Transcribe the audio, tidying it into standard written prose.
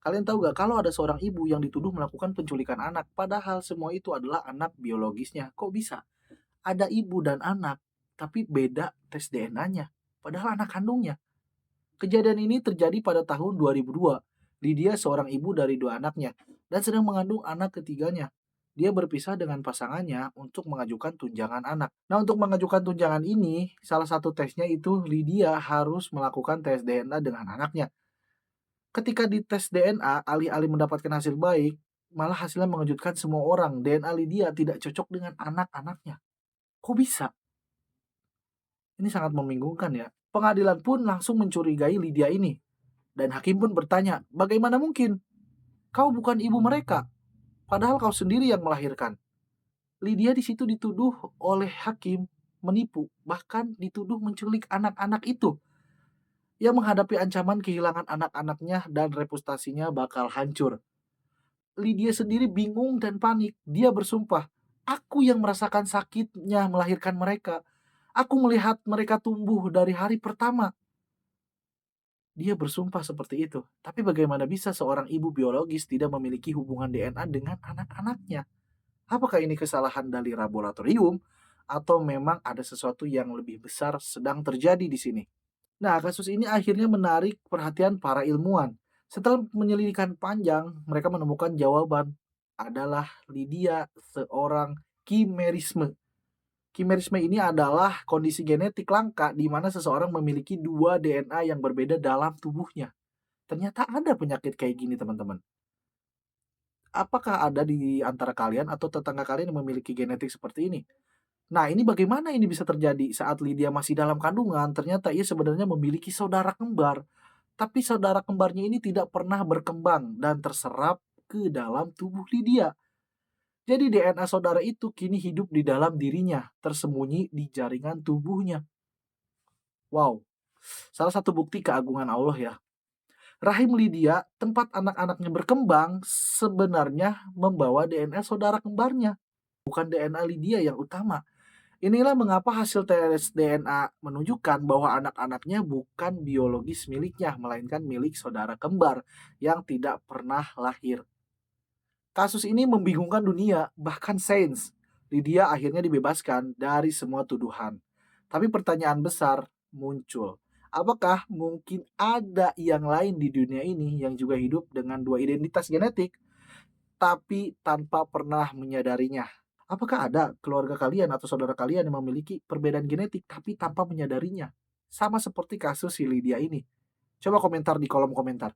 Kalian tahu gak kalau ada seorang ibu yang dituduh melakukan penculikan anak, padahal semua itu adalah anak biologisnya. Kok bisa? Ada ibu dan anak, tapi beda tes DNA-nya, padahal anak kandungnya. Kejadian ini terjadi pada tahun 2002. Lydia seorang ibu dari dua anaknya dan sedang mengandung anak ketiganya. Dia berpisah dengan pasangannya untuk mengajukan tunjangan anak. Nah, untuk mengajukan tunjangan ini, salah satu tesnya itu Lydia harus melakukan tes DNA dengan anaknya. Ketika dites DNA, alih-alih mendapatkan hasil baik, malah hasilnya mengejutkan semua orang. DNA Lydia tidak cocok dengan anak-anaknya. Kok bisa? Ini sangat membingungkan ya. Pengadilan pun langsung mencurigai Lydia ini. Dan hakim pun bertanya, bagaimana mungkin? Kau bukan ibu mereka, padahal kau sendiri yang melahirkan. Lydia di situ dituduh oleh hakim menipu, bahkan dituduh menculik anak-anak itu. Ia menghadapi ancaman kehilangan anak-anaknya dan reputasinya bakal hancur. Lydia sendiri bingung dan panik. Dia bersumpah, aku yang merasakan sakitnya melahirkan mereka. Aku melihat mereka tumbuh dari hari pertama. Dia bersumpah seperti itu. Tapi bagaimana bisa seorang ibu biologis tidak memiliki hubungan DNA dengan anak-anaknya? Apakah ini kesalahan dari laboratorium atau memang ada sesuatu yang lebih besar sedang terjadi di sini? Nah, kasus ini akhirnya menarik perhatian para ilmuwan. Setelah penyelidikan panjang, mereka menemukan jawaban adalah Lydia seorang kimerisme. Kimerisme ini adalah kondisi genetik langka di mana seseorang memiliki dua DNA yang berbeda dalam tubuhnya. Ternyata ada penyakit kayak gini, teman-teman. Apakah ada di antara kalian atau tetangga kalian yang memiliki genetik seperti ini? Nah, ini bagaimana ini bisa terjadi? Saat Lydia masih dalam kandungan, ternyata ia sebenarnya memiliki saudara kembar. Tapi saudara kembarnya ini tidak pernah berkembang dan terserap ke dalam tubuh Lydia. Jadi DNA saudara itu kini hidup di dalam dirinya, tersembunyi di jaringan tubuhnya. Wow, salah satu bukti keagungan Allah ya. Rahim Lydia, tempat anak-anaknya berkembang, sebenarnya membawa DNA saudara kembarnya, bukan DNA Lydia yang utama. Inilah mengapa hasil tes DNA menunjukkan bahwa anak-anaknya bukan biologis miliknya, melainkan milik saudara kembar yang tidak pernah lahir. Kasus ini membingungkan dunia, bahkan sains. Lydia akhirnya dibebaskan dari semua tuduhan. Tapi pertanyaan besar muncul. Apakah mungkin ada yang lain di dunia ini yang juga hidup dengan dua identitas genetik, tapi tanpa pernah menyadarinya? Apakah ada keluarga kalian atau saudara kalian yang memiliki perbedaan genetik tapi tanpa menyadarinya? Sama seperti kasus si Lydia ini. Coba komentar di kolom komentar.